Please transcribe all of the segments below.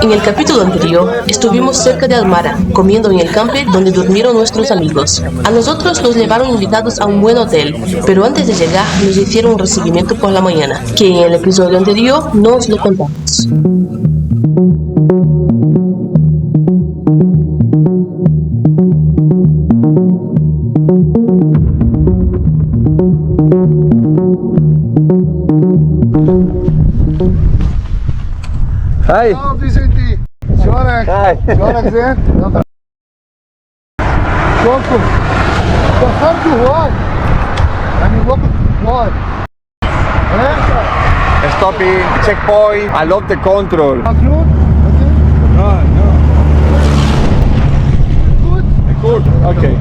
En el capítulo anterior estuvimos cerca de Almara, comiendo en el campe donde durmieron nuestros amigos. A nosotros nos llevaron invitados a un buen hotel, pero antes de llegar nos hicieron un recibimiento por la mañana, que en el episodio anterior no os lo contamos. Hi. Hallo Vicente, Zorg. Hi. Zorg zijn. Welkom. Dan gaat u hoor. En je wordt hoor. Stopping, checkpoint, I love the control. Groot? No. Goed? Good, okay.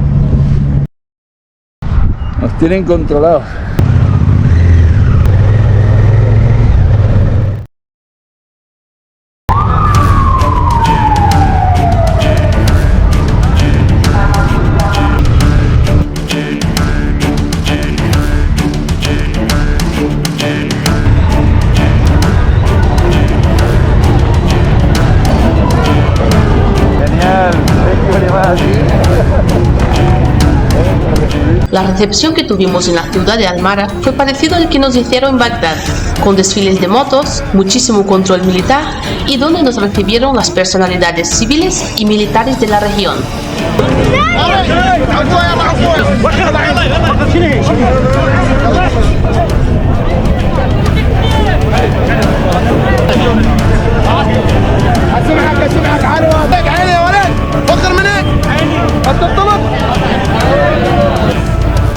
Nos tienen controlados. La recepción que tuvimos en la ciudad de Almara fue parecido al que nos hicieron en Bagdad, con desfiles de motos, muchísimo control militar y donde nos recibieron las personalidades civiles y militares de la región.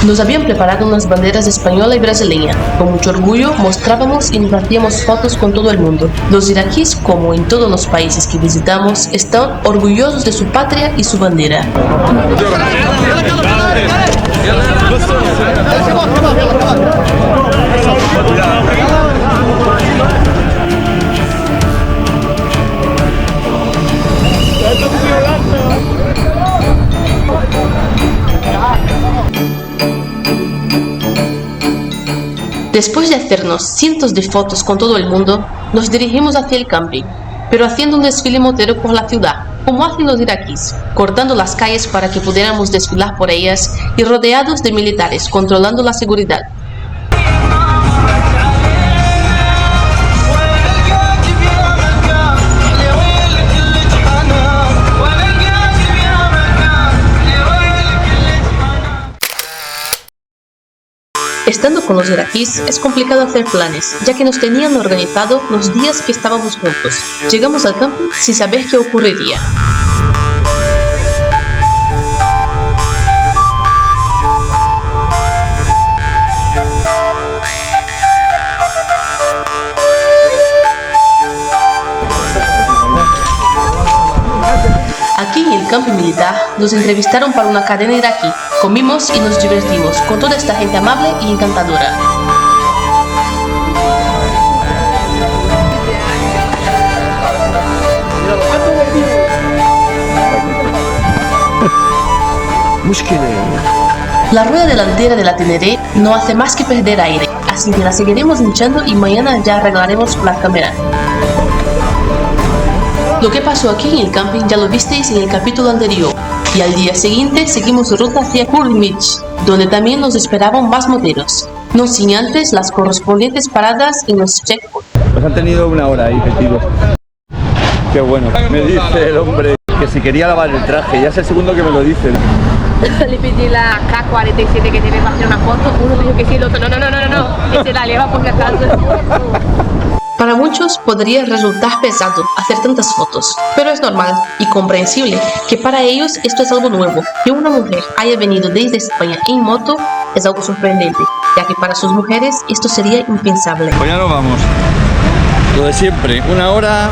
Nos habían preparado unas banderas española y brasileña. Con mucho orgullo mostrábamos y nos hacíamos fotos con todo el mundo. Los iraquíes, como en todos los países que visitamos, están orgullosos de su patria y su bandera. Después de hacernos cientos de fotos con todo el mundo, nos dirigimos hacia el camping, pero haciendo un desfile motero por la ciudad, como hacen los iraquíes, cortando las calles para que pudiéramos desfilar por ellas y rodeados de militares controlando la seguridad. Estando con los iraquíes es complicado hacer planes, ya que nos tenían organizado los días que estábamos juntos. Llegamos al camping sin saber qué ocurriría. Aquí en el camping militar nos entrevistaron para una cadena iraquí. Comimos y nos divertimos con toda esta gente amable y encantadora. La rueda delantera de la Teneré no hace más que perder aire, así que la seguiremos hinchando y mañana ya arreglaremos la cámara. Lo que pasó aquí en el camping ya lo visteis en el capítulo anterior, y al día siguiente seguimos ruta hacia Kurmich, donde también nos esperaban más moteros, no sin antes las correspondientes paradas en los checkpoints. Pues han tenido una hora ahí metidos. Qué bueno. Me dice el hombre que si quería lavar el traje, ya es el segundo que me lo dice. Le pedí la K47 que tiene para hacer una foto, uno dijo que sí, el otro no, que se la lleva por mi casa. Para muchos podría resultar pesado hacer tantas fotos, pero es normal y comprensible que para ellos esto es algo nuevo. Que una mujer haya venido desde España en moto es algo sorprendente, ya que para sus mujeres esto sería impensable. Pues ya nos vamos. Lo de siempre, una hora,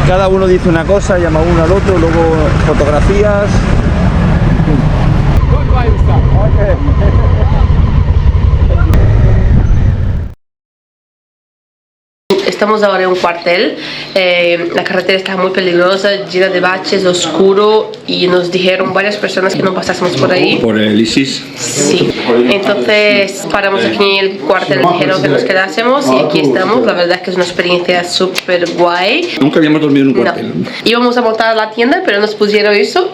cada uno dice una cosa, llama uno al otro, luego fotografías. estamos ahora en un cuartel. La carretera está muy peligrosa, llena de baches, oscuro, y nos dijeron varias personas que no pasásemos por ahí. Por el ISIS. Sí, entonces paramos aquí en el cuartel, dijeron que nos quedásemos y aquí estamos. La verdad es que es una experiencia súper guay. Nunca habíamos dormido en un cuartel. No. Íbamos a montar la tienda, pero nos pusieron eso.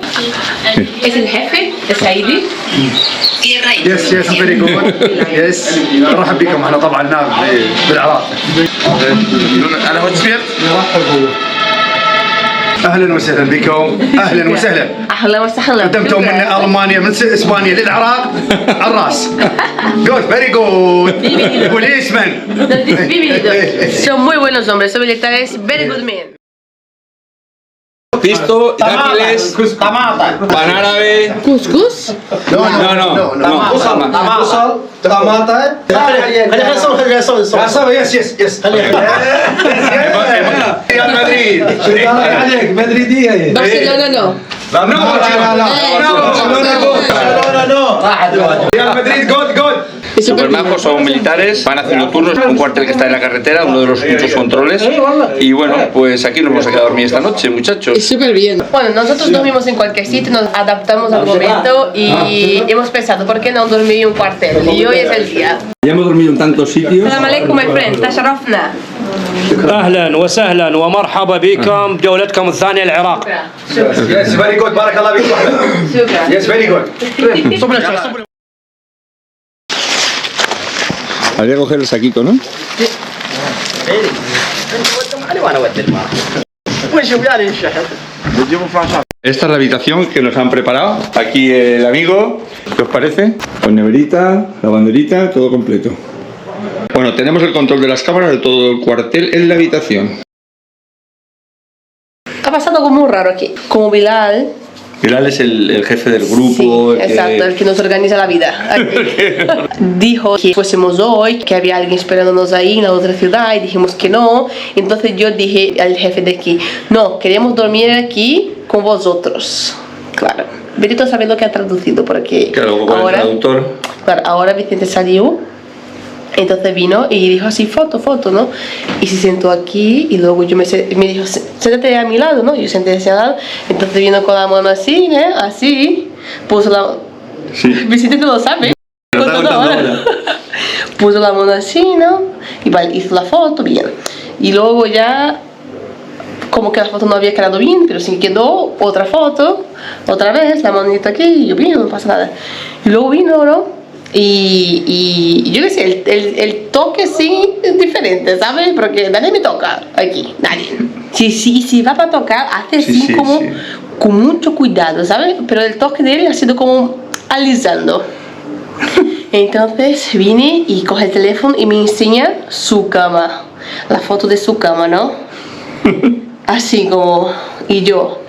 Es el jefe, es Saidi. Yes, yes, very good. Yes. نرحب بكم احنا طبعا هنا بالعراق. انا هو تسفير. اهلا وسهلا بكم. اهلا وسهلا. أهلا وسهلا. قدمتم من المانيا من اسبانيا للعراق على الراس. Good, very good. Policeman. Son muy buenos hombres, son militares, very good men. Pisto, dátiles, pan árabe. ¿Cuscús? No. طماطة. خلينا نصور. يس. ريال مدريد. عليك مدريدية. Barcelona no. No. ريال مدريد good. Super majos, son militares, van haciendo turnos, un cuartel que está en la carretera, uno de los muchos controles. Y bueno, pues aquí nos vamos a quedar a dormir esta noche, muchachos. Súper bien. Bueno, nosotros dormimos en cualquier sitio, nos adaptamos al momento y hemos pensado, ¿por qué no dormir en un cuartel? Y hoy es el día. Ya hemos dormido en tantos sitios. Salam alaikum, my friend. تشرفنا. اهلا وسهلا ومرحبا بكم بجولتكم الثانيه العراق. Yes, very good. بارك الله فيك. شكرا. Yes, very good. Habría que coger el saquito, ¿no? Esta es la habitación que nos han preparado. Aquí el amigo, ¿qué os parece? Con neverita, lavanderita, todo completo. Bueno, tenemos el control de las cámaras de todo el cuartel en la habitación. Ha pasado algo muy raro aquí. Como Bilal. Bilal es el jefe del grupo. Sí, exacto, el que nos organiza la vida. Dijo que fuésemos hoy, que había alguien esperándonos ahí en la otra ciudad y dijimos que no. Entonces yo dije al jefe de aquí, no, queremos dormir aquí con vosotros. Claro, Benito sabe lo que ha traducido porque Claro, con el traductor. Claro, ahora Vicente salió. Entonces vino y dijo así, foto, ¿no? Y se sentó aquí y luego me dijo, siéntate a mi lado, ¿no? Yo senté hacia lado. Entonces vino con la mano así, ¿eh? Así. Puso la... Sí. Vicente tú lo sabes. Puso la mano así, ¿no? Y vale, hizo la foto, bien. Y luego ya... Como que la foto no había quedado bien, pero sí quedó otra foto. Otra vez, la manita aquí, y yo bien, no pasa nada. Y luego vino, ¿no? Y yo qué sé, el toque sí es diferente, ¿sabes? Porque nadie me toca aquí, nadie. Si va para tocar, hace así como con mucho cuidado, ¿sabes? Pero el toque de él ha sido como alisando. Entonces vine y coge el teléfono y me enseña su cama, la foto de su cama, ¿no? Así como, y yo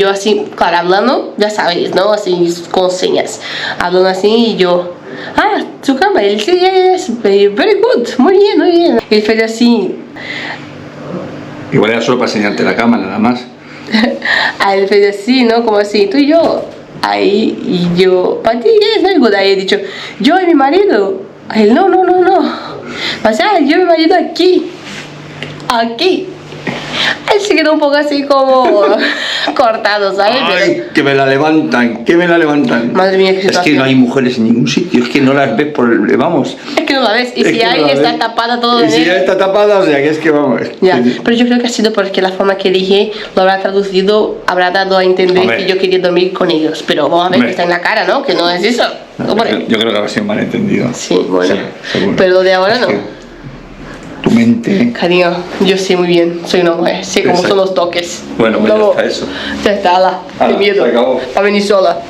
así, claro, hablando, ya sabéis, ¿no? Así con señas, hablando así y yo... Ah, su cama, él sí, yes, very good, muy bien. Él fue así. Igual era solo para enseñarte la cama, nada más. Él fue así, ¿no? Como así, tú y yo. Ahí, y yo, para ti, yes, very good. Ahí he dicho, yo y mi marido. Él, no. O sea, yo y mi marido aquí. Él se quedó un poco así como cortado, ¿sabes? Ay, pero... que me la levantan. Madre mía, qué Es que situación. no hay mujeres en ningún sitio, es que no las ves por el... Vamos. Es que no la ves, y Es si que hay, no la está ves. tapada todo Y de si ya negro. está tapada, o sea que es que vamos. Ya, pero yo creo que ha sido porque la forma que dije lo habrá traducido, habrá dado a entender Hombre. que yo quería dormir con ellos. Pero vamos a ver, Hombre. que está en la cara, ¿no? Que no es eso. Hombre. Yo creo que habrá sido malentendido. Sí, bueno. Sí, seguro. Pero lo de ahora Es no. que tu mente... Cariño, yo sé muy bien, soy una mujer, sé cómo Exacto. son los toques. Bueno, pues Luego, ya está eso. Ya está, ala, Ala, qué miedo. se acabó. Va a venir sola.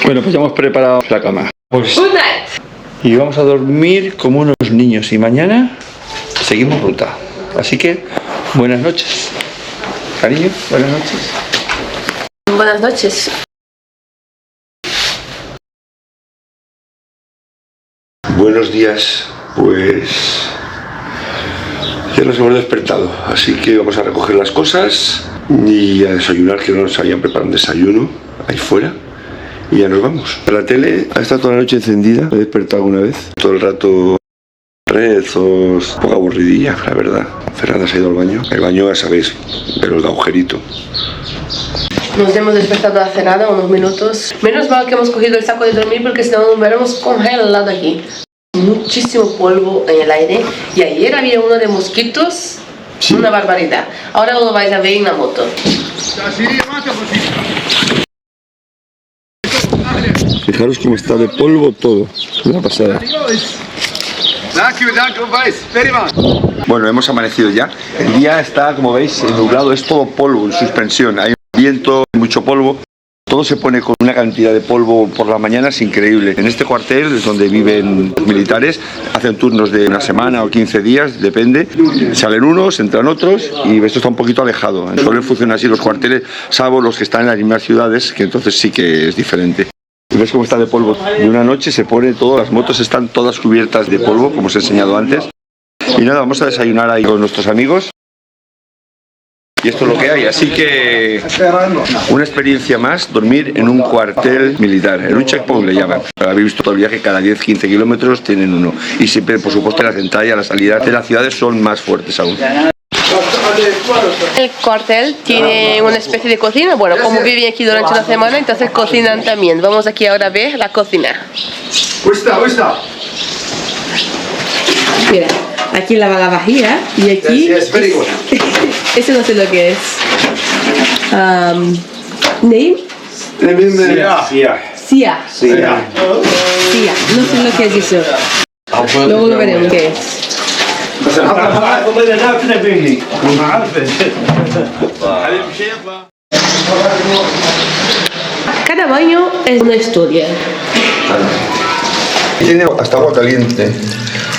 Bueno, pues ya hemos preparado la cama. Pues, Good night. y vamos a dormir como unos niños. Y mañana seguimos ruta. Así que, buenas noches. Cariño, buenas noches. Buenas noches. Buenos días, pues ya nos hemos despertado, así que vamos a recoger las cosas y a desayunar, que no nos habían preparado un desayuno ahí fuera, y ya nos vamos. La tele ha estado toda la noche encendida, me he despertado alguna vez, todo el rato rezos. Un poco aburridilla, la verdad. Fernanda se ha ido al baño. El baño, ya sabéis, pero de agujerito. Nos hemos despertado hace nada, unos minutos. Menos mal que hemos cogido el saco de dormir porque si no nos hubiéramos congelado aquí. Muchísimo polvo en el aire y ayer había uno de mosquitos, una barbaridad. Ahora lo vais a ver en la moto. Fijaros cómo está de polvo todo. Una pasada. Bueno, hemos amanecido ya. El día está, como veis, nublado, es todo polvo en suspensión. Hay viento, mucho polvo. Todo se pone con una cantidad de polvo por las mañanas increíble. En este cuartel es donde viven los militares, hacen turnos de una semana o 15 días, depende. Salen unos, entran otros y esto está un poquito alejado. Suelen funcionar así los cuarteles, salvo los que están en las mismas ciudades, que entonces sí que es diferente. ¿Ves cómo está de polvo? De una noche se pone todo, las motos están todas cubiertas de polvo, como os he enseñado antes. Y nada, vamos a desayunar ahí con nuestros amigos. Y esto es lo que hay, así que una experiencia más, dormir en un cuartel militar, en un checkpoint le llaman. Habéis visto todo el viaje, cada 10-15 kilómetros tienen uno. Y siempre, por supuesto, las entradas, las salidas de las ciudades son más fuertes aún. El cuartel tiene una especie de cocina, bueno, como viven aquí durante la semana, entonces cocinan también. Vamos aquí ahora a ver la cocina. Mira, aquí lava la vajilla y aquí... Eso no sé lo que es. Name? Sia. No sé lo que es eso. Luego lo veremos qué es. Cada baño es una historia. Tiene hasta agua caliente,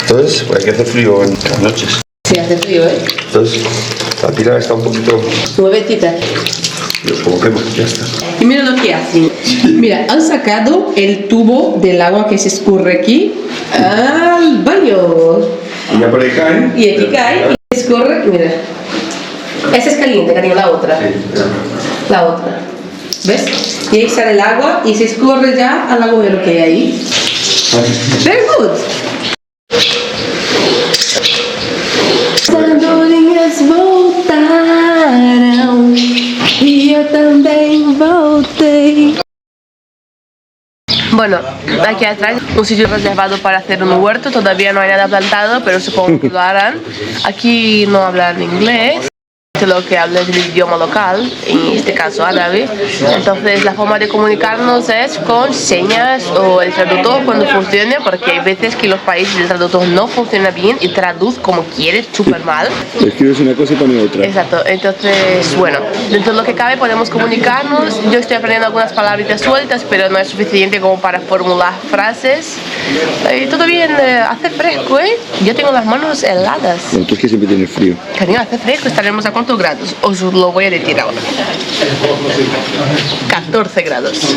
entonces hay que hacer frío en las noches. Sí, hace frío, ¿eh? Entonces la pila está un poquito... Nuevecita. Lo coloquemos, ya está. Y mira lo que hacen. Mira, han sacado el tubo del agua que se escurre aquí al baño. Y ya por ahí cae. Y aquí cae y escurre, mira. Esa es caliente, cariño, la otra. La otra. ¿Ves? Y ahí sale el agua y se escurre ya al agujero que hay ahí. Very good. As andorinhas voltaram e eu também voltei. Bueno, aquí atrás un sitio reservado para hacer un huerto, todavía no hay nada plantado, pero supongo que lo harán. Aquí no hablan inglés, lo que habla es el idioma local, en este caso árabe. Entonces la forma de comunicarnos es con señas o el traductor cuando funcione, porque hay veces que en los países el traductor no funciona bien y traduce como quiere, súper mal. Escribes una cosa y pones otra. Exacto, entonces bueno, dentro de lo que cabe podemos comunicarnos. Yo estoy aprendiendo algunas palabritas sueltas, pero no es suficiente como para formular frases. Todo bien, hace fresco, ¿eh? Yo tengo las manos heladas. Bueno, tú es que siempre tienes frío. Cariño, hace fresco, estaremos a cuántos grados. Os lo voy a decir ahora. 14 grados.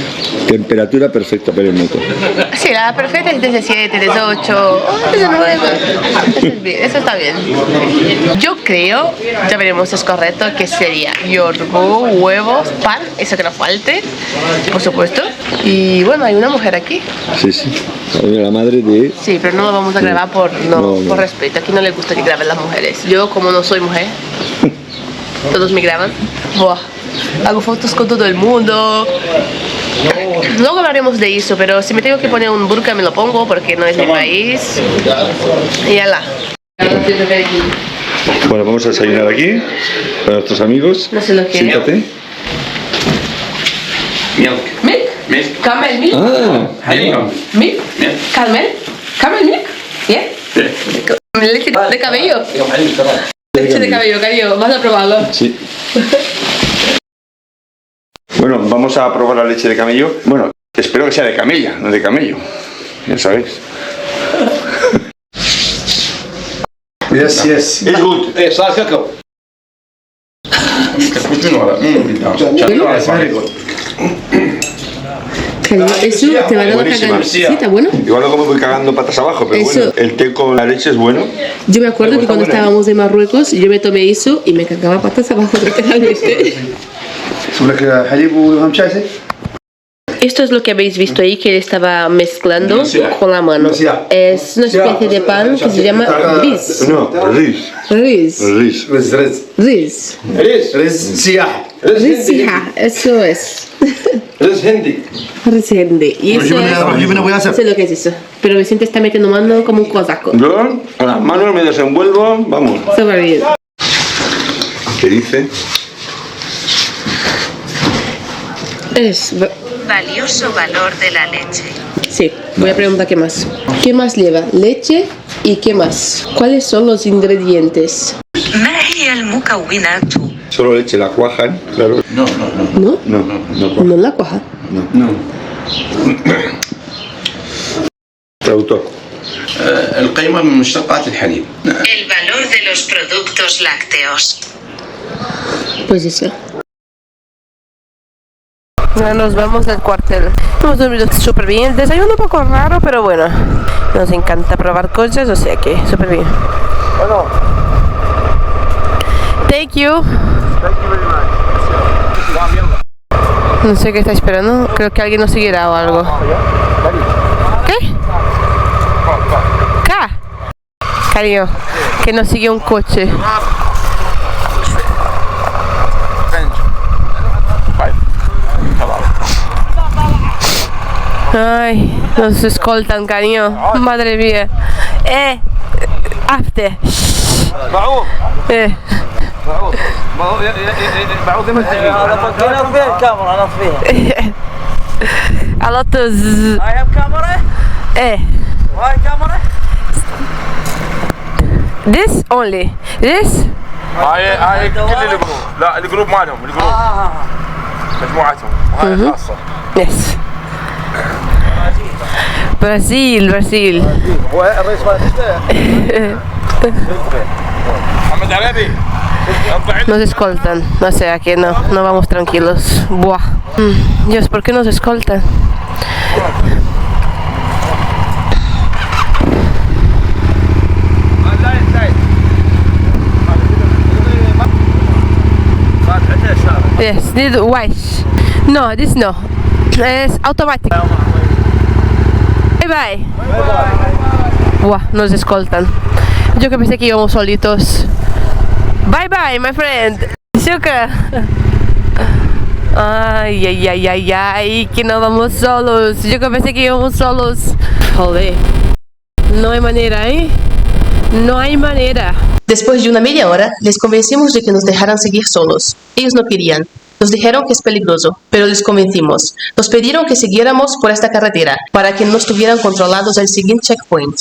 Temperatura perfecta para el moto. Sí, la perfecta es desde 7, desde 8, desde 9. Eso está bien. Yo creo, ya veremos si es correcto, que sería yogur, huevos, pan, eso que no falte, por supuesto. Y bueno, hay una mujer aquí. Sí. La madre de... Sí, pero no lo vamos a grabar por respeto. Aquí no le gusta que graben las mujeres. Yo, como no soy mujer, todos me graban. Buah, hago fotos con todo el mundo. Luego hablaremos de eso, pero si me tengo que poner un burka me lo pongo porque no es mi país. Y ya. Bueno, vamos a desayunar aquí para nuestros amigos. No sé lo que es. Siéntate. Milk? Camel milk? Milk? Camel? Camel milk? ¿Yeah? Leche de cabello. Leche de cabello, cariño. ¿Vas a probarlo? Sí. Bueno, vamos a probar la leche de camello. Bueno, espero que sea de camella, no de camello. Ya sabéis. Yes. It's good. صار كاكاو. Eso te va a dar cagar. Sí, está bueno. Igual luego me voy cagando patas abajo, pero Eso. bueno, el té con la leche es bueno. Yo me acuerdo que cuando estábamos en Marruecos, yo me tomé eso y me cagaba patas abajo literalmente. اسوي لك حليب وهم شاي Esto es lo que habéis visto ahí que él estaba mezclando Sí. con la mano. Sí. Es una especie de pan que se llama riz. No, riz. Riz. Riz. Riz. رز سياحة. Riz sija, eso es. رز هندي. Riz hindi. Y eso روح جيب لنا وياه es lo que es eso. Pero Vicente está metiendo mano como un cosaco. Yo con las manos me desenvuelvo, vamos. Súper bien. ¿Qué dice? Es... Valioso valor de la leche. Sí, voy a preguntar qué más. ¿Qué más lleva? Leche y qué más. ¿Cuáles son los ingredientes? ما هي المكونات؟ Solo leche la cuajan, claro. ¿No? No. No la cuaja. Traductor. القيمة من مشتقات الحليب. El valor de los productos lácteos. Pues eso. Ya nos vamos del cuartel. Hemos dormido súper bien. El desayuno un poco raro, pero bueno. Nos encanta probar cosas, o sea que súper bien. Thank you. No sé qué está esperando. Creo que alguien nos seguirá o algo. ¿Qué? ¿Qué? Cariño, que nos sigue un coche. Ay, nos escoltan, cariño. Madre mía. After. A lot of I have camera. Why camera? This only. This? هاي كل الجروب لا الجروب مالهم الجروب مجموعتهم وهاي خاصة Yes. Brasil. هو الرئيس محمد عربي Nos escoltan, o sea que no vamos tranquilos. Buah. Dios, ¿por qué nos escoltan? Yes, need white. No, this no. Es automático. Bye bye. Buah, nos escoltan. Yo que pensé que íbamos solitos. Bye bye, my friend. Shukra. Ay, que no vamos solos. Yo que pensé que íbamos solos. Joder. No hay manera, ¿eh? No hay manera. Después de una media hora, les convencimos de que nos dejaran seguir solos. Ellos no querían. Nos dijeron que es peligroso, pero les convencimos. Nos pidieron que siguiéramos por esta carretera para que no estuvieran controlados al siguiente checkpoint.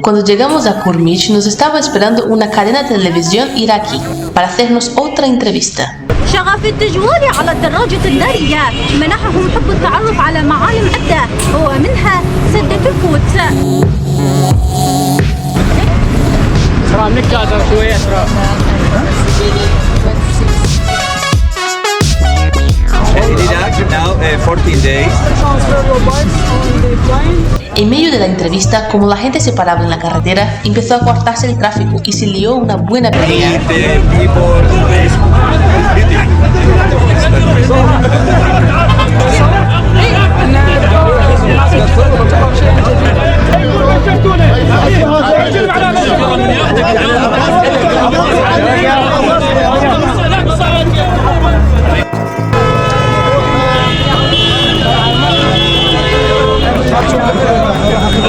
Cuando llegamos a Kurmich, nos estaba esperando una cadena de televisión iraquí para hacernos otra entrevista. شغف التجوال على الدراجة النارية منحهم حب التعرف على معالم عدة ومنها سد كركوك. ترى نكادر شوية ترى. En medio de la entrevista, como la gente se paraba en la carretera, empezó a cortarse el tráfico y se lió una buena pelea.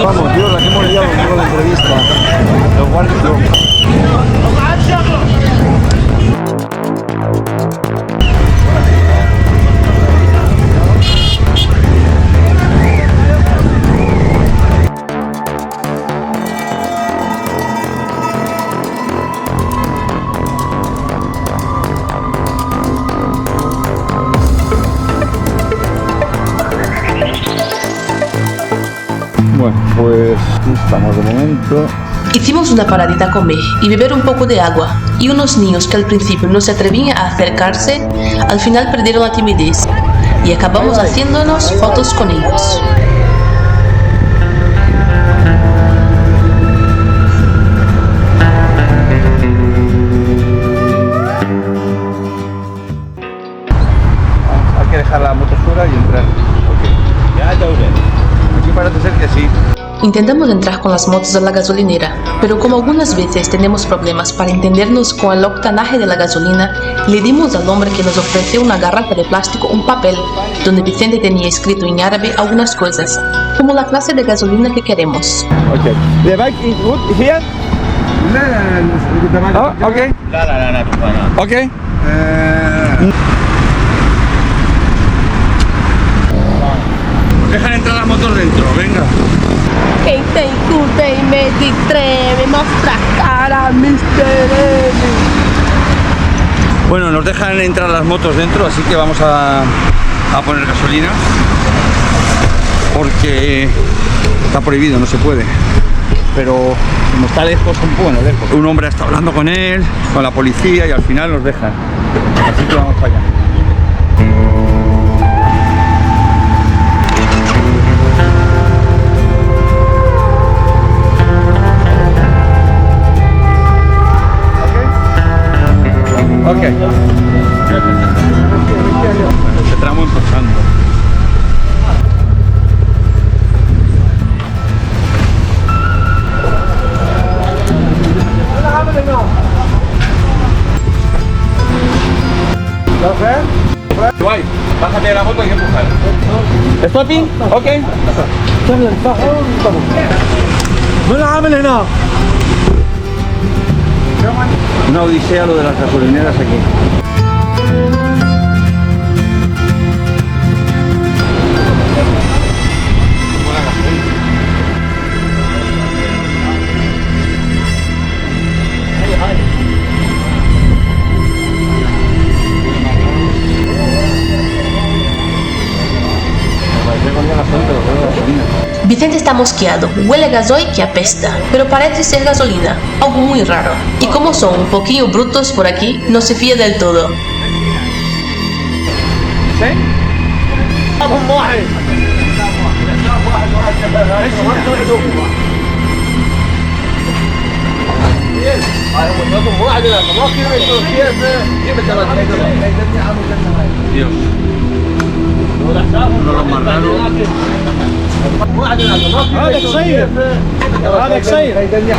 Vamos, Dios, la que hemos liado en toda la entrevista. Los guardias. Bueno, pues estamos de momento. Hicimos una paradita a comer y beber un poco de agua, y unos niños que al principio no se atrevían a acercarse, al final perdieron la timidez y acabamos haciéndonos fotos con ellos. que dejar la moto fuera y entrar. Ok. Ya, aquí parece ser que sí. Intentamos entrar con las motos a la gasolinera, pero como algunas veces tenemos problemas para entendernos con el octanaje de la gasolina, le dimos al hombre que nos ofreció una garrafa de plástico un papel, donde Vicente tenía escrito en árabe algunas cosas, como la clase de gasolina que queremos. Ok. The bike is good here? Oh, okay. Okay. Dejan entrar las motos dentro, venga. Quem tem tudo tem medo e treme, mostra a cara, Mr. M. Bueno, nos dejan entrar las motos dentro, así que vamos a poner gasolina. Porque está prohibido, no se puede. Pero como está lejos, bueno, lejos. Un hombre está hablando con él, con la policía y al final nos dejan. Así que vamos para allá. Ok. Este tramo empezando. Guay, bájate de la moto, hay que empujar. ¿Stopping? Ok. Una odisea lo de las gasolineras aquí. Vicente está mosqueado, huele a gasoil que apesta, pero parece ser gasolina, algo muy raro. Y como son un poquillo brutos por aquí, no se fía del todo. Dios. Uno de los más raros.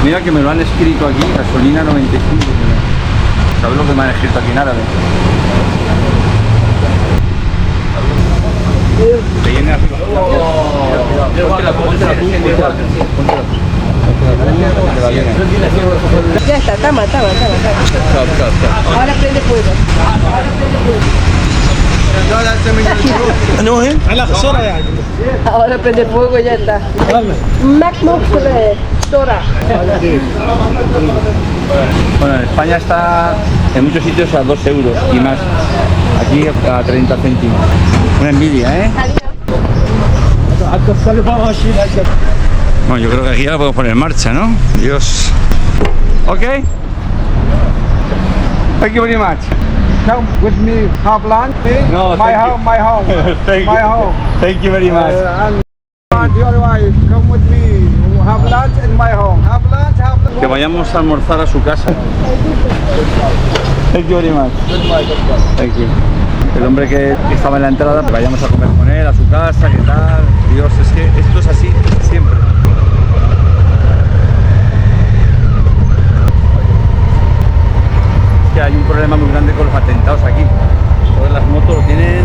Mira que me lo han escrito aquí, gasolina 95. ¿Sabes lo que me han escrito aquí en árabe? Te viene arriba. Ya está, tama. Ahora prende fuego. Ahora prende fuego y ya está. Macmo Dora. Bueno, en España está en muchos sitios a 2 euros y más. Aquí a 30 céntimos. Una envidia, ¿eh? Bueno, yo creo que aquí ya la podemos poner en marcha, ¿no? Dios. Ok. Thank you very much. Come with me, have lunch. No, my home. My home. Thank you very much. And your wife, come with me. Have lunch in my home. Have lunch. Que vayamos a almorzar a su casa. Thank you very much. Thank you. El hombre que estaba en la entrada, vayamos a comer con él, a su casa, ¿qué tal? Dios, es que esto es así siempre. Es que hay un problema muy grande con los atentados aquí. Todas las motos lo tienen